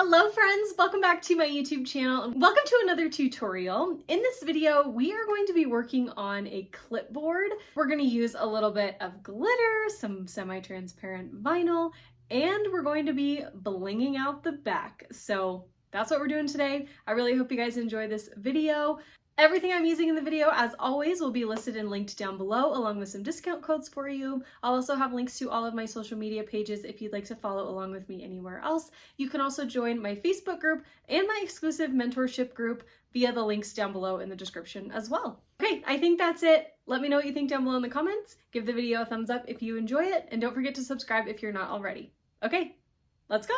Hello friends, welcome back to my YouTube channel and welcome to another tutorial. In this video, we are going to be working on a clipboard. We're going to use a little bit of glitter, some semi-transparent vinyl, and we're going to be blinging out the back. So that's what we're doing today. I really hope you guys enjoy this video. Everything I'm using in the video, as always, will be listed and linked down below, along with some discount codes for you. I'll also have links to all of my social media pages if you'd like to follow along with me anywhere else. You can also join my Facebook group and my exclusive mentorship group via the links down below in the description as well. Okay, I think that's it. Let me know what you think down below in the comments. Give the video a thumbs up if you enjoy it, and don't forget to subscribe if you're not already. Okay, let's go.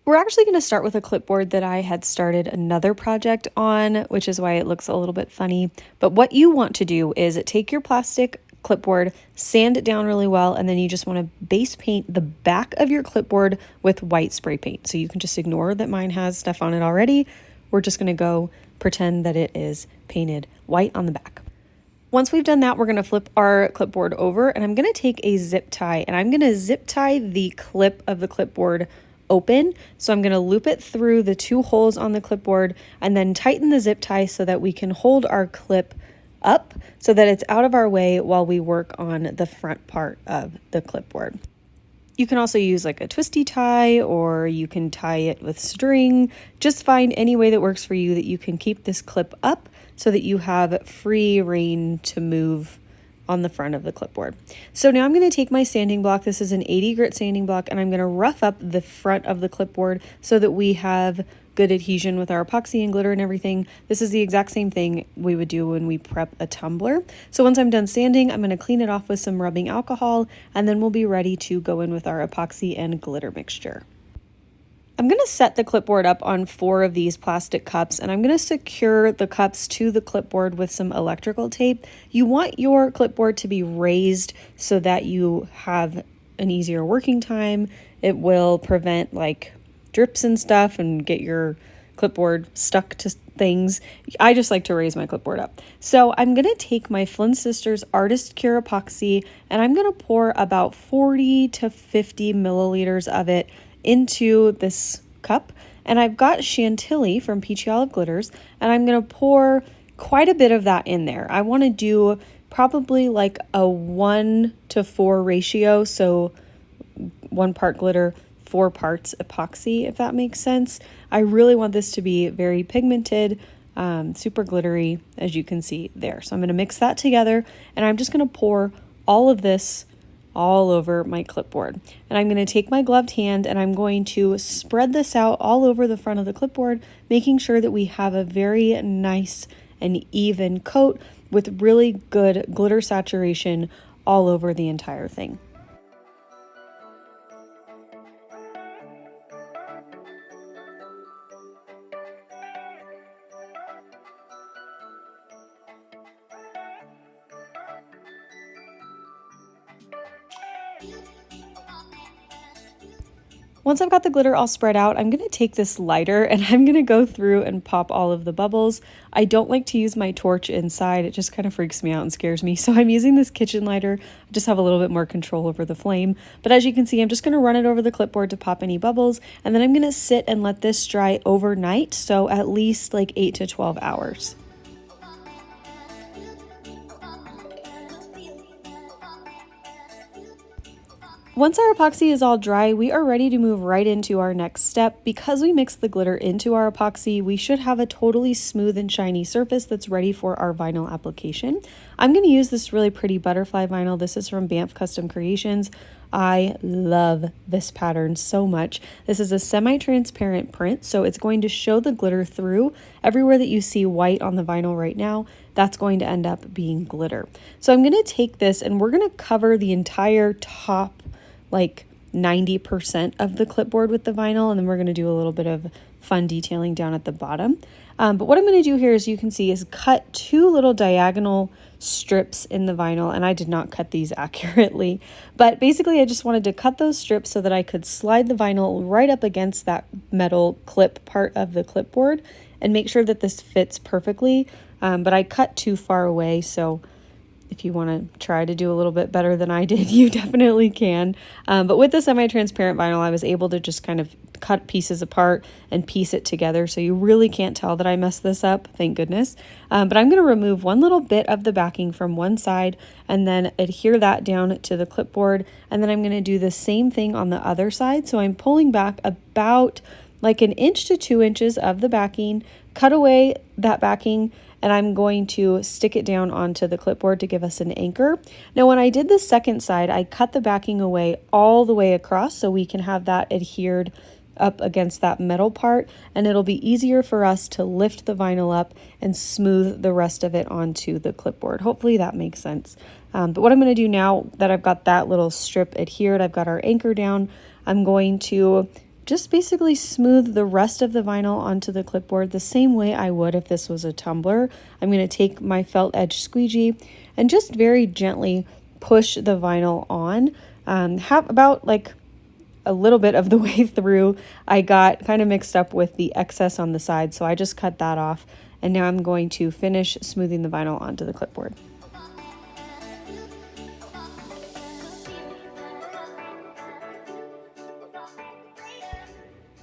We're actually going to start with a clipboard that I had started another project on, which is why it looks a little bit funny. But what you want to do is take your plastic clipboard, sand it down really well, and then you just want to base paint the back of your clipboard with white spray paint. So you can just ignore that mine has stuff on it already. We're just going to go pretend that it is painted white on the back. Once we've done that, we're going to flip our clipboard over, and I'm going to take a zip tie, and I'm going to zip tie the clip of the clipboard open. So I'm going to loop it through the two holes on the clipboard and then tighten the zip tie so that we can hold our clip up so that it's out of our way while we work on the front part of the clipboard. You can also use like a twisty tie, or you can tie it with string. Just find any way that works for you that you can keep this clip up so that you have free rein to move on the front of the clipboard. So now I'm going to take my sanding block. This is an 80 grit sanding block, and I'm going to rough up the front of the clipboard so that we have good adhesion with our epoxy and glitter and everything. This is the exact same thing we would do when we prep a tumbler. So once I'm done sanding, I'm going to clean it off with some rubbing alcohol, and then we'll be ready to go in with our epoxy and glitter mixture. I'm going to set the clipboard up on 4 of these plastic cups, and I'm going to secure the cups to the clipboard with some electrical tape. You want your clipboard to be raised so that you have an easier working time. It will prevent like drips and stuff and get your clipboard stuck to things. I just like to raise my clipboard up. So I'm going to take my Flynn Sisters Artist Cure Epoxy, and I'm going to pour about 40 to 50 milliliters of it into this cup, and I've got Chantilly from Peachy Olive Glitters, and I'm going to pour quite a bit of that in there. I want to do probably like a 1:4 ratio, so 1 part glitter, 4 parts epoxy, if that makes sense. I really want this to be very pigmented, super glittery, as you can see there. So I'm going to mix that together, and I'm just going to pour all of this all over my clipboard. And I'm going to take my gloved hand and I'm going to spread this out all over the front of the clipboard, making sure that we have a very nice and even coat with really good glitter saturation all over the entire thing. Once I've got the glitter all spread out, I'm going to take this lighter and I'm going to go through and pop all of the bubbles. I don't like to use my torch inside. It just kind of freaks me out and scares me. So I'm using this kitchen lighter. I just have a little bit more control over the flame. But as you can see, I'm just going to run it over the clipboard to pop any bubbles. And then I'm going to sit and let this dry overnight. So at least like 8 to 12 hours. Once our epoxy is all dry, we are ready to move right into our next step. Because we mixed the glitter into our epoxy, we should have a totally smooth and shiny surface that's ready for our vinyl application. I'm going to use this really pretty butterfly vinyl. This is from BAMF Custom Creations. I love this pattern so much. This is a semi-transparent print, so it's going to show the glitter through. Everywhere that you see white on the vinyl right now, that's going to end up being glitter. So I'm going to take this and we're going to cover the entire top like 90% of the clipboard with the vinyl, and then we're going to do a little bit of fun detailing down at the bottom. But what I'm going to do here, as you can see, is cut 2 little diagonal strips in the vinyl, and I did not cut these accurately, but basically I just wanted to cut those strips so that I could slide the vinyl right up against that metal clip part of the clipboard, and make sure that this fits perfectly. But I cut too far away, so if you want to try to do a little bit better than I did, you definitely can. But with the semi-transparent vinyl, I was able to just kind of cut pieces apart and piece it together. So you really can't tell that I messed this up, thank goodness. But I'm going to remove one little bit of the backing from one side and then adhere that down to the clipboard. And then I'm going to do the same thing on the other side. So I'm pulling back about like 1 inch to 2 inches of the backing, cut away that backing, and I'm going to stick it down onto the clipboard to give us an anchor. Now, when I did the second side, I cut the backing away all the way across so we can have that adhered up against that metal part, and it'll be easier for us to lift the vinyl up and smooth the rest of it onto the clipboard. Hopefully that makes sense. But what I'm going to do now that I've got that little strip adhered, I've got our anchor down, I'm going to just basically smooth the rest of the vinyl onto the clipboard the same way I would if this was a tumbler. I'm going to take my felt edge squeegee and just very gently push the vinyl on. Have about like a little bit of the way through, I got kind of mixed up with the excess on the side, so I just cut that off. And now I'm going to finish smoothing the vinyl onto the clipboard.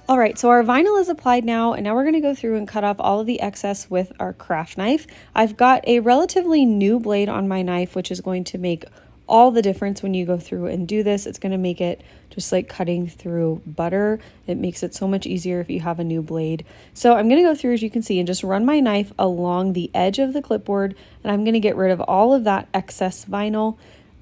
All right, so our vinyl is applied now, and now we're going to go through and cut off all of the excess with our craft knife. I've got a relatively new blade on my knife, which is going to make all the difference when you go through and do this. It's going to make it just like cutting through butter. It makes it so much easier if you have a new blade. So I'm going to go through, as you can see, and just run my knife along the edge of the clipboard, and I'm going to get rid of all of that excess vinyl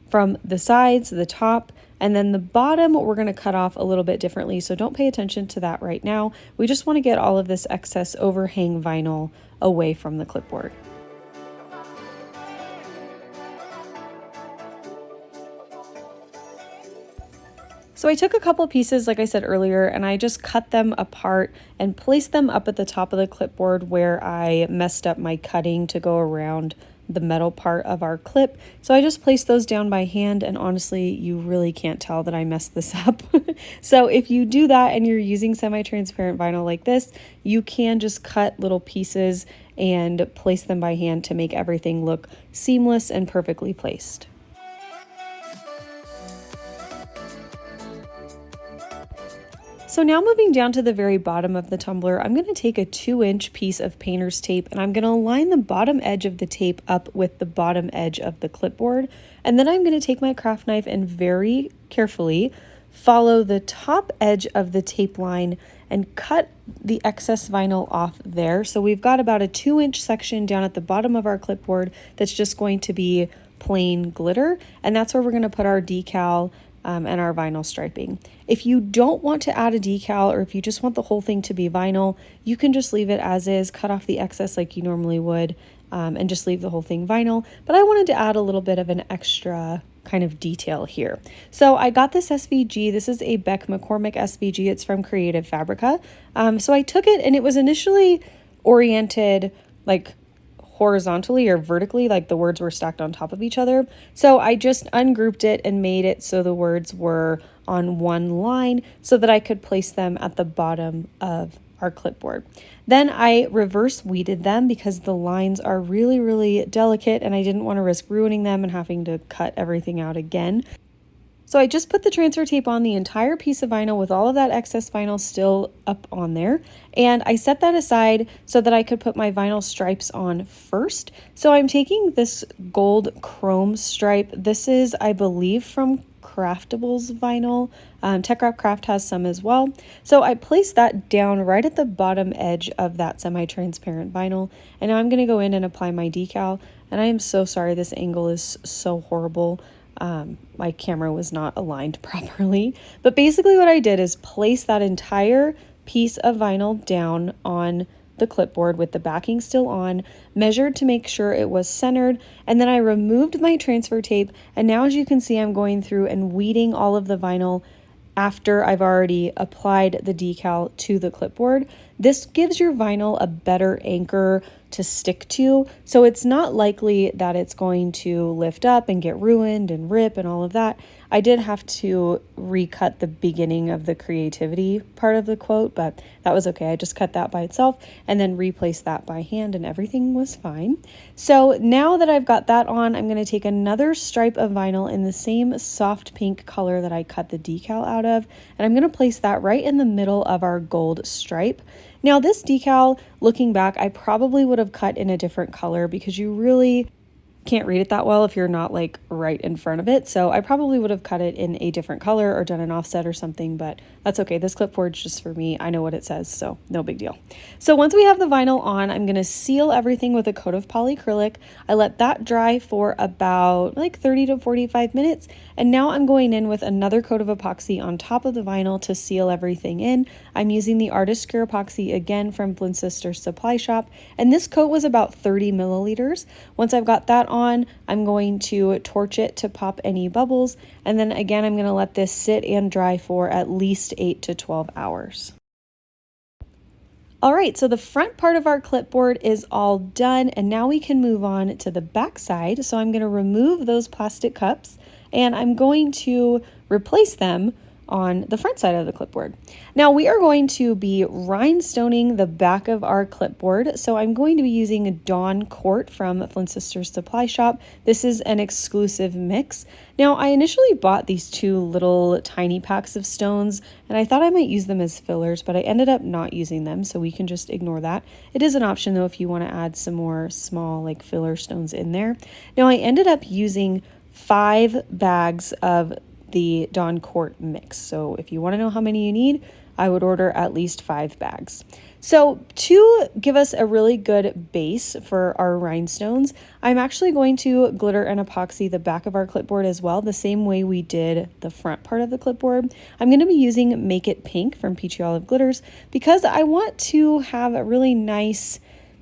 from the sides, the top, and then the bottom we're going to cut off a little bit differently, so don't pay attention to that right now. We just want to get all of this excess overhang vinyl away from the clipboard. So I took a couple pieces, like I said earlier, and I just cut them apart and placed them up at the top of the clipboard where I messed up my cutting to go around the metal part of our clip. So I just placed those down by hand, and honestly, you really can't tell that I messed this up. So if you do that and you're using semi-transparent vinyl like this, you can just cut little pieces and place them by hand to make everything look seamless and perfectly placed. So now moving down to the very bottom of the tumbler, I'm going to take a 2-inch piece of painter's tape, and I'm going to line the bottom edge of the tape up with the bottom edge of the clipboard. And then I'm going to take my craft knife and very carefully follow the top edge of the tape line and cut the excess vinyl off there. So we've got about a 2-inch section down at the bottom of our clipboard that's just going to be plain glitter, and that's where we're going to put our decal and our vinyl striping. If you don't want to add a decal, or if you just want the whole thing to be vinyl, you can just leave it as is, cut off the excess like you normally would, and just leave the whole thing vinyl. But I wanted to add a little bit of an extra kind of detail here. So I got this SVG. This is a Beck McCormick SVG. It's from Creative Fabrica. So I took it, and it was initially oriented like horizontally or vertically, like the words were stacked on top of each other. So I just ungrouped it and made it so the words were on one line so that I could place them at the bottom of our clipboard. Then I reverse weeded them because the lines are really, really delicate, and I didn't want to risk ruining them and having to cut everything out again. So I just put the transfer tape on the entire piece of vinyl with all of that excess vinyl still up on there. And I set that aside so that I could put my vinyl stripes on first. So I'm taking this gold chrome stripe. This is, I believe, from Craftable's vinyl. Tech Wrap Craft has some as well. So I placed that down right at the bottom edge of that semi-transparent vinyl. And now I'm going to go in and apply my decal. And I am so sorry, this angle is so horrible. My camera was not aligned properly, but basically what I did is place that entire piece of vinyl down on the clipboard with the backing still on, measured to make sure it was centered, and then I removed my transfer tape, and now as you can see, I'm going through and weeding all of the vinyl after I've already applied the decal to the clipboard. This gives your vinyl a better anchor to stick to. So it's not likely that it's going to lift up and get ruined and rip and all of that. I did have to recut the beginning of the creativity part of the quote, but that was okay. I just cut that by itself and then replaced that by hand and everything was fine. So now that I've got that on, I'm going to take another stripe of vinyl in the same soft pink color that I cut the decal out of, and I'm going to place that right in the middle of our gold stripe. Now this decal, looking back, I probably would have cut in a different color because you really can't read it that well if you're not like right in front of it. So I probably would have cut it in a different color or done an offset or something, but that's okay. This clipboard's just for me. I know what it says, so no big deal. So once we have the vinyl on, I'm going to seal everything with a coat of polyacrylic. I let that dry for about like 30 to 45 minutes. And now I'm going in with another coat of epoxy on top of the vinyl to seal everything in. I'm using the Artist Cure epoxy again from Flynn Sisters Supply Shop. And this coat was about 30 milliliters. Once I've got that on, I'm going to torch it to pop any bubbles. And then again, I'm going to let this sit and dry for at least 8 to 12 hours. All right, so the front part of our clipboard is all done, and now we can move on to the back side. So I'm going to remove those plastic cups and I'm going to replace them on the front side of the clipboard. Now we are going to be rhinestoning the back of our clipboard. So I'm going to be using a Dawn Court from Flynn Sisters Supply Shop. This is an exclusive mix. Now I initially bought these two little tiny packs of stones and I thought I might use them as fillers, but I ended up not using them, so we can just ignore that. It is an option though if you want to add some more small like filler stones in there. Now I ended up using 5 bags of the Dawn Court mix. So if you want to know how many you need, I would order at least 5 bags. So to give us a really good base for our rhinestones, I'm actually going to glitter and epoxy the back of our clipboard as well, the same way we did the front part of the clipboard. I'm going to be using Make It Pink from Peachy Olive Glitters because I want to have a really nice,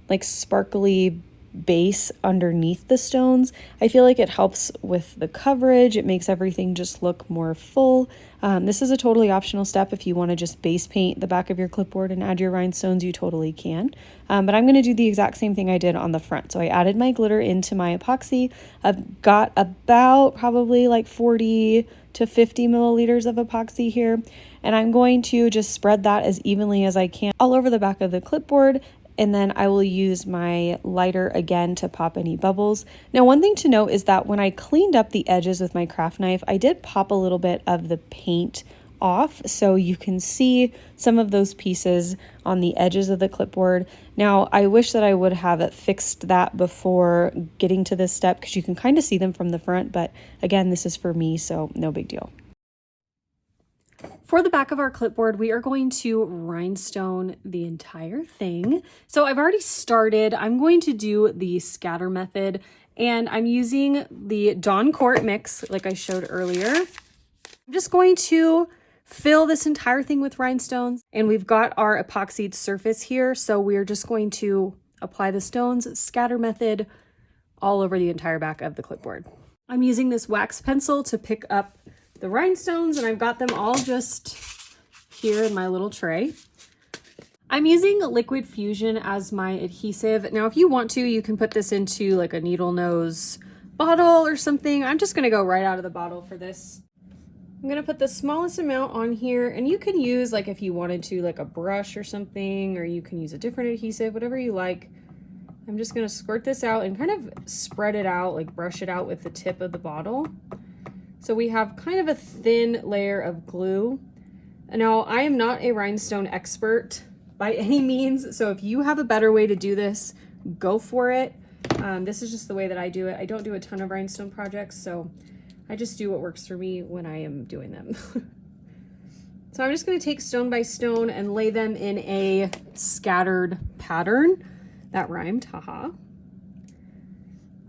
like sparkly base underneath the stones. I feel like it helps with the coverage. It makes everything just look more full. This is a totally optional step. If you want to just base paint the back of your clipboard and add your rhinestones, you totally can. But I'm going to do the exact same thing I did on the front. So I added my glitter into my epoxy. I've got about probably like 40 to 50 milliliters of epoxy here. And I'm going to just spread that as evenly as I can all over the back of the clipboard. And then I will use my lighter again to pop any bubbles. Now, one thing to note is that when I cleaned up the edges with my craft knife, I did pop a little bit of the paint off, so you can see some of those pieces on the edges of the clipboard. Now, I wish that I would have fixed that before getting to this step because you can kind of see them from the front, but again, this is for me, so no big deal. For the back of our clipboard, we are going to rhinestone the entire thing. So I've already started. I'm going to do the scatter method, and I'm using the Dawn Court mix like I showed earlier. I'm just going to fill this entire thing with rhinestones, and we've got our epoxied surface here. So we're just going to apply the stones, scatter method, all over the entire back of the clipboard. I'm using this wax pencil to pick up the rhinestones, and I've got them all just here in my little tray. I'm using Liquid Fusion as my adhesive. Now, if you want to, you can put this into like a needle nose bottle or something. I'm just gonna go right out of the bottle for this. I'm gonna put the smallest amount on here, and you can use, like if you wanted to, like a brush or something, or you can use a different adhesive, whatever you like. I'm just gonna squirt this out and kind of spread it out, like brush it out with the tip of the bottle. So we have kind of a thin layer of glue. Now, I am not a rhinestone expert by any means, so if you have a better way to do this, go for it. This is just the way that I do it. I don't do a ton of rhinestone projects, so I just do what works for me when I am doing them. So I'm just going to take stone by stone and lay them in a scattered pattern. That rhymed, haha.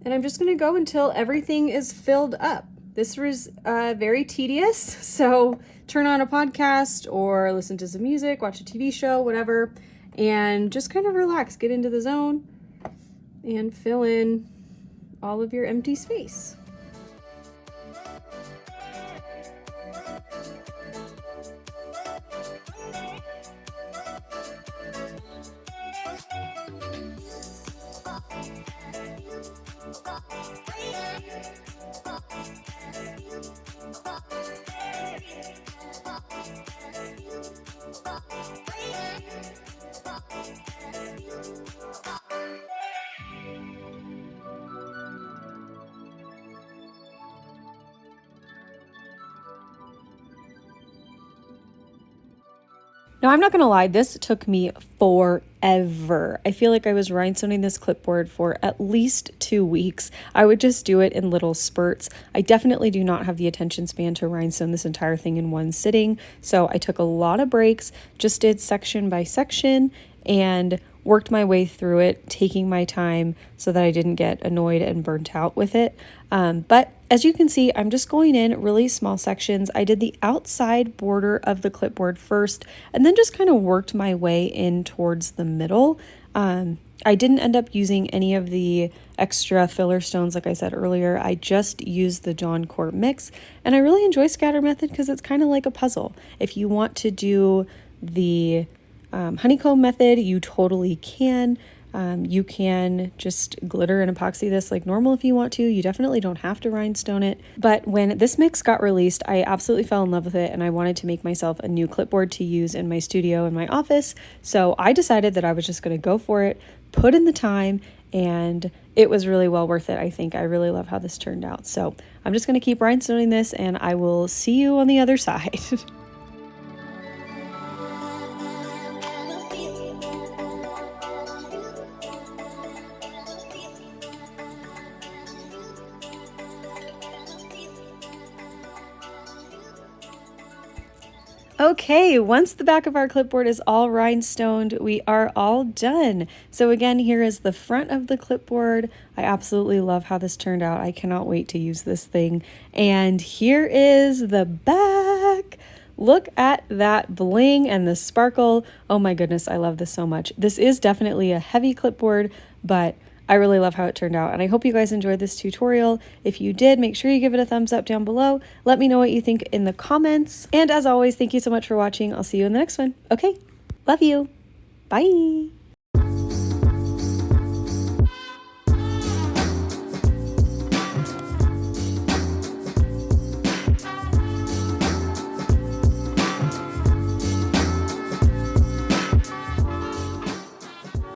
And I'm just going to go until everything is filled up. This was very tedious, so turn on a podcast or listen to some music, watch a TV show, whatever, and just kind of relax, get into the zone, and fill in all of your empty space. Now, I'm not gonna lie, this took me forever. I feel like I was rhinestoning this clipboard for at least 2 weeks. I would just do it in little spurts. I definitely do not have the attention span to rhinestone this entire thing in one sitting, so I took a lot of breaks, just did section by section, and worked my way through it, taking my time so that I didn't get annoyed and burnt out with it. But as you can see, I'm just going in really small sections. I did the outside border of the clipboard first, and then just kind of worked my way in towards the middle. I didn't end up using any of the extra filler stones like I said earlier. I just used the John Court mix, and I really enjoy scatter method because it's kind of like a puzzle. If you want to do the honeycomb method, you totally can. You can just glitter and epoxy this like normal if you want to. You definitely don't have to rhinestone it. But when this mix got released, I absolutely fell in love with it, and I wanted to make myself a new clipboard to use in my studio in my office. So I decided that I was just going to go for it, put in the time, and it was really well worth it. I think I really love how this turned out. So I'm just going to keep rhinestoning this, and I will see you on the other side. Okay, once the back of our clipboard is all rhinestoned, we are all done. So again, here is the front of the clipboard. I absolutely love how this turned out. I cannot wait to use this thing. And here is the back. Look at that bling and the sparkle. Oh my goodness, I love this so much. This is definitely a heavy clipboard, but I really love how it turned out, and I hope you guys enjoyed this tutorial. If you did, make sure you give it a thumbs up down below. Let me know what you think in the comments. And as always, thank you so much for watching. I'll see you in the next one. Okay, love you. Bye.